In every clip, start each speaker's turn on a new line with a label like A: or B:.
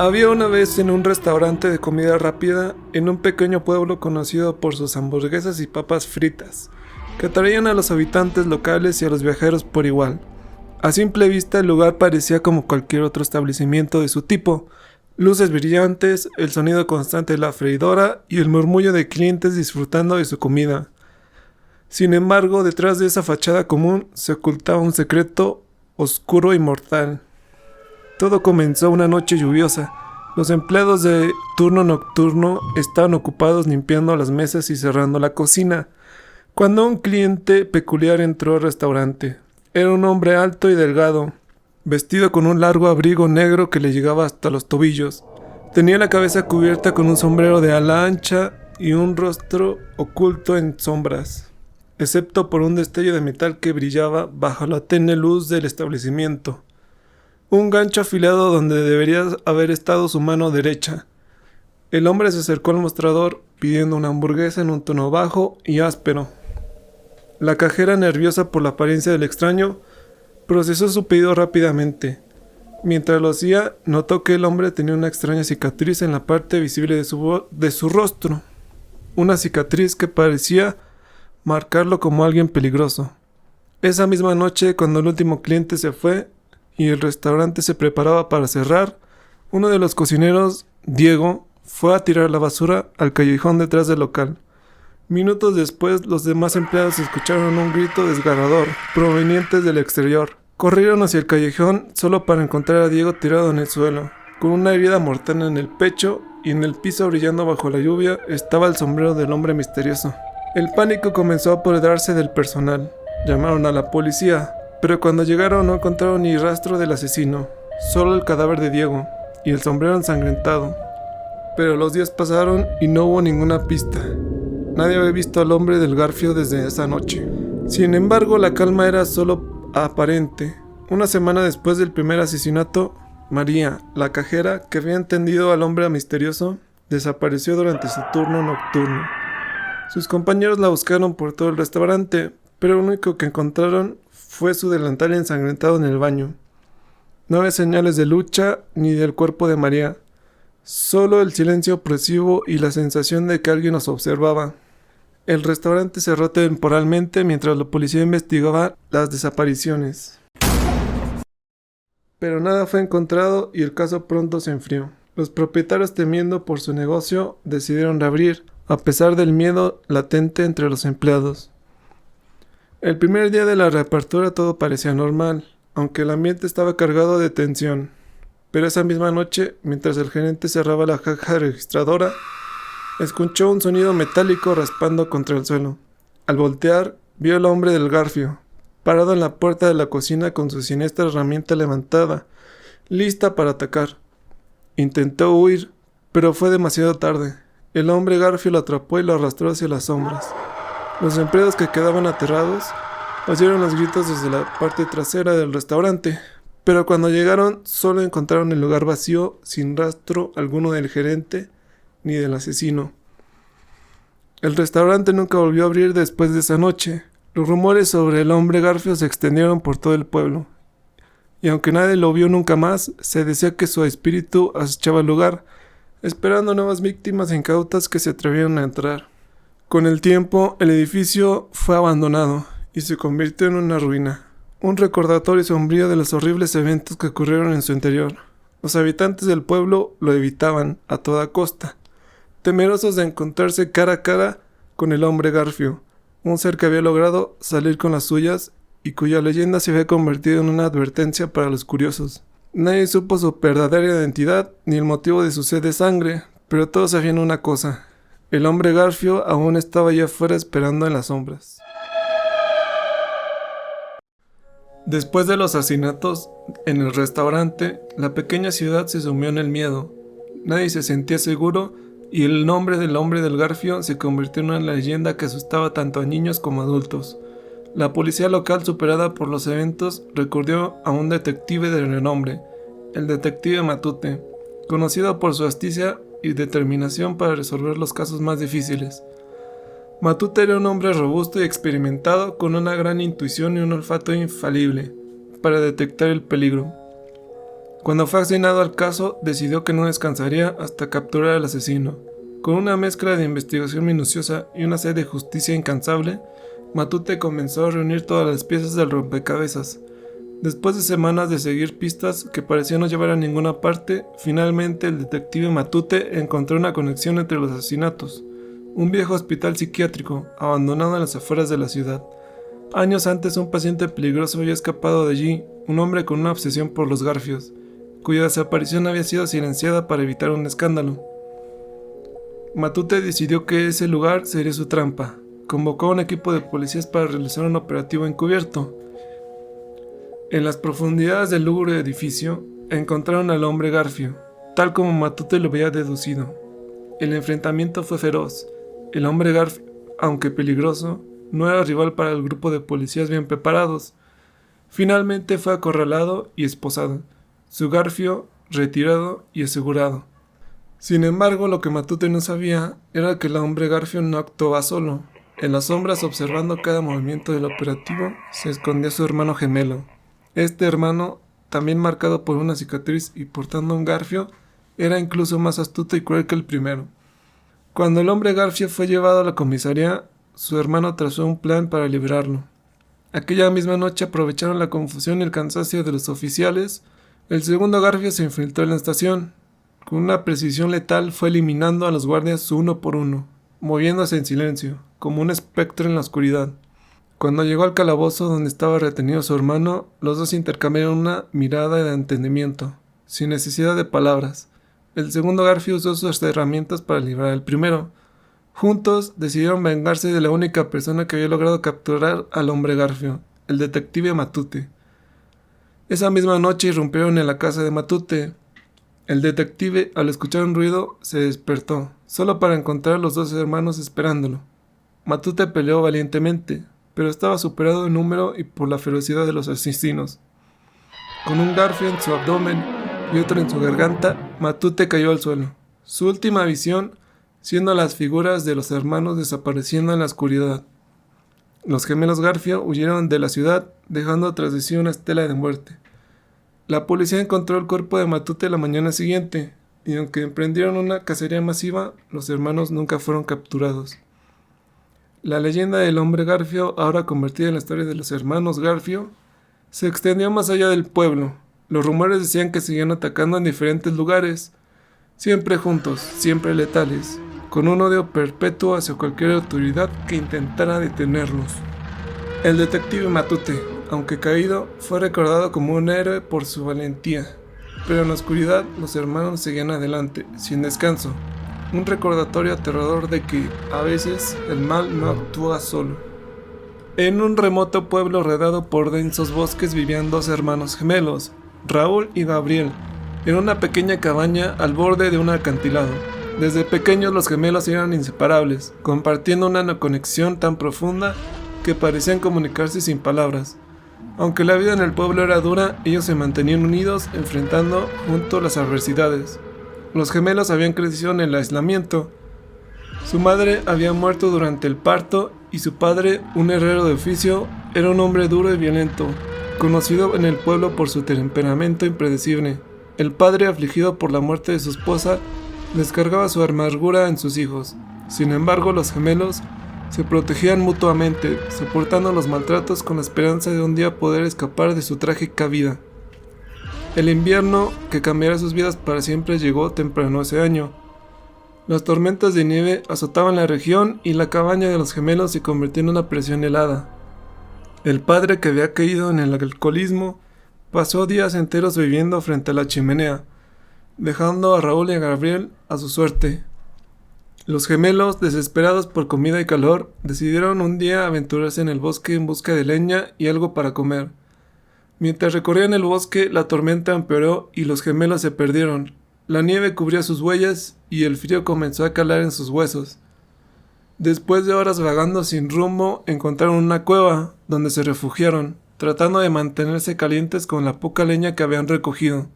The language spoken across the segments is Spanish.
A: Había una vez en un restaurante de comida rápida en un pequeño pueblo conocido por sus hamburguesas y papas fritas, que atraían a los habitantes locales y a los viajeros por igual. A simple vista el lugar parecía como cualquier otro establecimiento de su tipo: luces brillantes, el sonido constante de la freidora y el murmullo de clientes disfrutando de su comida. Sin embargo, detrás de esa fachada común se ocultaba un secreto oscuro y mortal. Todo comenzó una noche lluviosa. Los empleados de turno nocturno estaban ocupados limpiando las mesas y cerrando la cocina, cuando un cliente peculiar entró al restaurante. Era un hombre alto y delgado, vestido con un largo abrigo negro que le llegaba hasta los tobillos. Tenía la cabeza cubierta con un sombrero de ala ancha y un rostro oculto en sombras, excepto por un destello de metal que brillaba bajo la tenue luz del establecimiento. Un gancho afilado donde debería haber estado su mano derecha. El hombre se acercó al mostrador pidiendo una hamburguesa en un tono bajo y áspero. La cajera, nerviosa por la apariencia del extraño, procesó su pedido rápidamente. Mientras lo hacía, notó que el hombre tenía una extraña cicatriz en la parte visible de su rostro. Una cicatriz que parecía marcarlo como alguien peligroso. Esa misma noche, cuando el último cliente se fue y el restaurante se preparaba para cerrar, uno de los cocineros, Diego, fue a tirar la basura al callejón detrás del local. Minutos después, los demás empleados escucharon un grito desgarrador, proveniente del exterior. Corrieron hacia el callejón solo para encontrar a Diego tirado en el suelo, con una herida mortal en el pecho, y en el piso, brillando bajo la lluvia, estaba el sombrero del hombre misterioso. El pánico comenzó a apoderarse del personal. Llamaron a la policía, pero cuando llegaron no encontraron ni rastro del asesino, solo el cadáver de Diego y el sombrero ensangrentado. Pero los días pasaron y no hubo ninguna pista. Nadie había visto al hombre del garfio desde esa noche. Sin embargo, la calma era solo aparente. Una semana después del primer asesinato, María, la cajera, que había entendido al hombre misterioso, desapareció durante su turno nocturno. Sus compañeros la buscaron por todo el restaurante, pero lo único que encontraron fue su delantal ensangrentado en el baño. No había señales de lucha ni del cuerpo de María, solo el silencio opresivo y la sensación de que alguien nos observaba. El restaurante cerró temporalmente mientras la policía investigaba las desapariciones. Pero nada fue encontrado y el caso pronto se enfrió. Los propietarios, temiendo por su negocio, decidieron reabrir, a pesar del miedo latente entre los empleados. El primer día de la reapertura todo parecía normal, aunque el ambiente estaba cargado de tensión. Pero esa misma noche, mientras el gerente cerraba la caja registradora, escuchó un sonido metálico raspando contra el suelo. Al voltear, vio al hombre del garfio, parado en la puerta de la cocina con su siniestra herramienta levantada, lista para atacar. Intentó huir, pero fue demasiado tarde. El hombre garfio lo atrapó y lo arrastró hacia las sombras. Los empleados, que quedaban aterrados, oyeron los gritos desde la parte trasera del restaurante, pero cuando llegaron solo encontraron el lugar vacío, sin rastro alguno del gerente ni del asesino. El restaurante nunca volvió a abrir después de esa noche. Los rumores sobre el hombre garfio se extendieron por todo el pueblo, y aunque nadie lo vio nunca más, se decía que su espíritu acechaba el lugar, esperando nuevas víctimas incautas que se atrevieran a entrar. Con el tiempo, el edificio fue abandonado y se convirtió en una ruina, un recordatorio sombrío de los horribles eventos que ocurrieron en su interior. Los habitantes del pueblo lo evitaban a toda costa, temerosos de encontrarse cara a cara con el hombre garfio, un ser que había logrado salir con las suyas y cuya leyenda se había convertido en una advertencia para los curiosos. Nadie supo su verdadera identidad ni el motivo de su sed de sangre, pero todos sabían una cosa: el hombre garfio aún estaba allá afuera esperando en las sombras. Después de los asesinatos en el restaurante, la pequeña ciudad se sumió en el miedo. Nadie se sentía seguro y el nombre del hombre del garfio se convirtió en una leyenda que asustaba tanto a niños como a adultos. La policía local, superada por los eventos, recurrió a un detective de renombre, el detective Matute, conocido por su astucia y determinación para resolver los casos más difíciles. Matute era un hombre robusto y experimentado, con una gran intuición y un olfato infalible para detectar el peligro. Cuando fue asignado al caso, decidió que no descansaría hasta capturar al asesino. Con una mezcla de investigación minuciosa y una sed de justicia incansable, Matute comenzó a reunir todas las piezas del rompecabezas. Después de semanas de seguir pistas que parecían no llevar a ninguna parte, finalmente el detective Matute encontró una conexión entre los asesinatos. Un viejo hospital psiquiátrico, abandonado en las afueras de la ciudad. Años antes un paciente peligroso había escapado de allí, un hombre con una obsesión por los garfios, cuya desaparición había sido silenciada para evitar un escándalo. Matute decidió que ese lugar sería su trampa. Convocó a un equipo de policías para realizar un operativo encubierto. En las profundidades del lúgubre edificio, encontraron al hombre Garfio, tal como Matute lo había deducido. El enfrentamiento fue feroz. El hombre Garfio, aunque peligroso, no era rival para el grupo de policías bien preparados. Finalmente fue acorralado y esposado, su Garfio retirado y asegurado. Sin embargo, lo que Matute no sabía era que el hombre Garfio no actuaba solo. En las sombras, observando cada movimiento del operativo, se escondía su hermano gemelo. Este hermano, también marcado por una cicatriz y portando un garfio, era incluso más astuto y cruel que el primero. Cuando el hombre Garfio fue llevado a la comisaría, su hermano trazó un plan para liberarlo. Aquella misma noche aprovecharon la confusión y el cansancio de los oficiales. El segundo Garfio se infiltró en la estación. Con una precisión letal fue eliminando a los guardias uno por uno, moviéndose en silencio, como un espectro en la oscuridad. Cuando llegó al calabozo donde estaba retenido su hermano, los dos intercambiaron una mirada de entendimiento, sin necesidad de palabras. El segundo Garfio usó sus herramientas para liberar al primero. Juntos decidieron vengarse de la única persona que había logrado capturar al hombre Garfio, el detective Matute. Esa misma noche irrumpieron en la casa de Matute. El detective, al escuchar un ruido, se despertó, solo para encontrar a los dos hermanos esperándolo. Matute peleó valientemente, pero estaba superado en número y por la ferocidad de los asesinos. Con un garfio en su abdomen y otro en su garganta, Matute cayó al suelo. Su última visión, siendo las figuras de los hermanos desapareciendo en la oscuridad. Los gemelos Garfio huyeron de la ciudad, dejando tras de sí una estela de muerte. La policía encontró el cuerpo de Matute la mañana siguiente, y aunque emprendieron una cacería masiva, los hermanos nunca fueron capturados. La leyenda del hombre Garfio, ahora convertida en la historia de los hermanos Garfio, se extendió más allá del pueblo. Los rumores decían que seguían atacando en diferentes lugares, siempre juntos, siempre letales, con un odio perpetuo hacia cualquier autoridad que intentara detenerlos. El detective Matute, aunque caído, fue recordado como un héroe por su valentía, pero en la oscuridad los hermanos seguían adelante, sin descanso. Un recordatorio aterrador de que, a veces, el mal no actúa solo. En un remoto pueblo rodeado por densos bosques vivían dos hermanos gemelos, Raúl y Gabriel, en una pequeña cabaña al borde de un acantilado. Desde pequeños los gemelos eran inseparables, compartiendo una conexión tan profunda que parecían comunicarse sin palabras. Aunque la vida en el pueblo era dura, ellos se mantenían unidos, enfrentando juntos las adversidades. Los gemelos habían crecido en el aislamiento. Su madre había muerto durante el parto y su padre, un herrero de oficio, era un hombre duro y violento, conocido en el pueblo por su temperamento impredecible. El padre, afligido por la muerte de su esposa, descargaba su amargura en sus hijos. Sin embargo, los gemelos se protegían mutuamente, soportando los maltratos con la esperanza de un día poder escapar de su trágica vida. El invierno, que cambiará sus vidas para siempre, llegó temprano ese año. Las tormentas de nieve azotaban la región y la cabaña de los gemelos se convirtió en una prisión helada. El padre, que había caído en el alcoholismo, pasó días enteros viviendo frente a la chimenea, dejando a Raúl y a Gabriel a su suerte. Los gemelos, desesperados por comida y calor, decidieron un día aventurarse en el bosque en busca de leña y algo para comer. Mientras recorrían el bosque, la tormenta empeoró y los gemelos se perdieron. La nieve cubría sus huellas y el frío comenzó a calar en sus huesos. Después de horas vagando sin rumbo, encontraron una cueva donde se refugiaron, tratando de mantenerse calientes con la poca leña que habían recogido.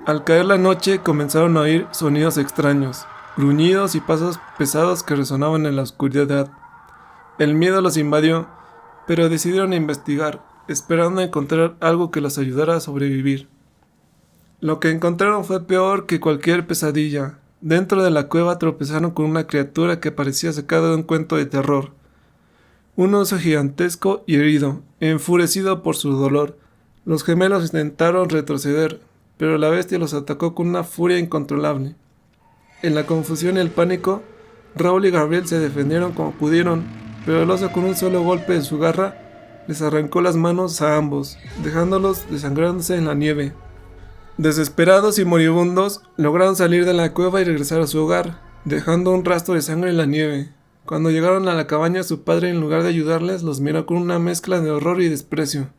A: Al caer la noche, comenzaron a oír sonidos extraños, gruñidos y pasos pesados que resonaban en la oscuridad. El miedo los invadió, pero decidieron investigar, esperando encontrar algo que los ayudara a sobrevivir. Lo que encontraron fue peor que cualquier pesadilla. Dentro de la cueva tropezaron con una criatura que parecía sacada de un cuento de terror. Un oso gigantesco y herido, enfurecido por su dolor. Los gemelos intentaron retroceder, pero la bestia los atacó con una furia incontrolable. En la confusión y el pánico, Raúl y Gabriel se defendieron como pudieron, pero el oso con un solo golpe de su garra les arrancó las manos a ambos, dejándolos desangrándose en la nieve. Desesperados y moribundos, lograron salir de la cueva y regresar a su hogar, dejando un rastro de sangre en la nieve. Cuando llegaron a la cabaña, su padre, en lugar de ayudarles, los miró con una mezcla de horror y desprecio,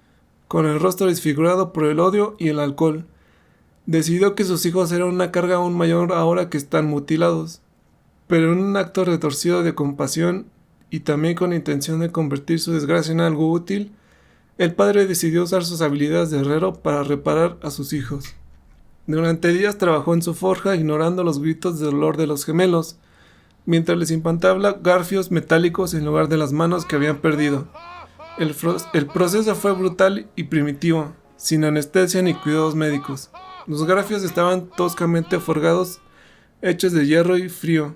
A: con el rostro desfigurado por el odio y el alcohol. Decidió que sus hijos eran una carga aún mayor ahora que están mutilados, pero en un acto retorcido de compasión y también con intención de convertir su desgracia en algo útil, el padre decidió usar sus habilidades de herrero para reparar a sus hijos. Durante días trabajó en su forja ignorando los gritos de dolor de los gemelos, mientras les implantaba garfios metálicos en lugar de las manos que habían perdido. El proceso fue brutal y primitivo, sin anestesia ni cuidados médicos. Los garfios estaban toscamente forjados, hechos de hierro y frío,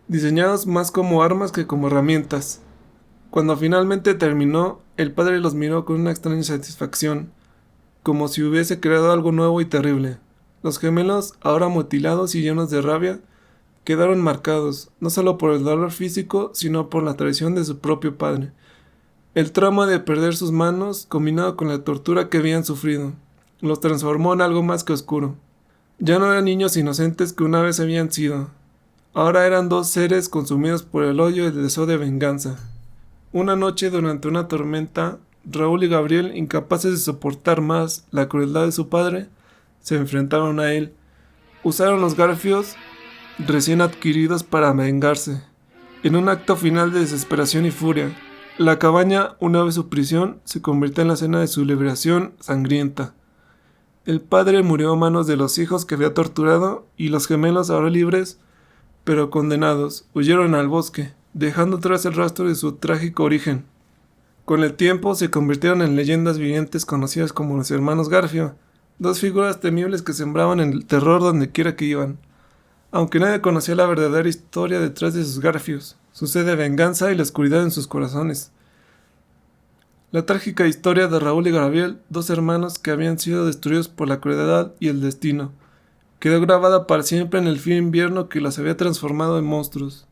A: diseñados más como armas que como herramientas. Cuando finalmente terminó, el padre los miró con una extraña satisfacción, como si hubiese creado algo nuevo y terrible. Los gemelos, ahora mutilados y llenos de rabia, quedaron marcados, no solo por el dolor físico, sino por la traición de su propio padre. El trauma de perder sus manos, combinado con la tortura que habían sufrido, los transformó en algo más que oscuro. Ya no eran niños inocentes que una vez habían sido. Ahora eran dos seres consumidos por el odio y el deseo de venganza. Una noche, durante una tormenta, Raúl y Gabriel, incapaces de soportar más la crueldad de su padre, se enfrentaron a él. Usaron los garfios recién adquiridos para vengarse. En un acto final de desesperación y furia, la cabaña, una vez su prisión, se convirtió en la escena de su liberación sangrienta. El padre murió a manos de los hijos que había torturado y los gemelos, ahora libres, pero condenados, huyeron al bosque, dejando atrás el rastro de su trágico origen. Con el tiempo se convirtieron en leyendas vivientes conocidas como los hermanos Garfio, dos figuras temibles que sembraban el terror donde quiera que iban. Aunque nadie conocía la verdadera historia detrás de sus garfios, su sed de venganza y la oscuridad en sus corazones. La trágica historia de Raúl y Gabriel, dos hermanos que habían sido destruidos por la crueldad y el destino, quedó grabada para siempre en el frío invierno que los había transformado en monstruos.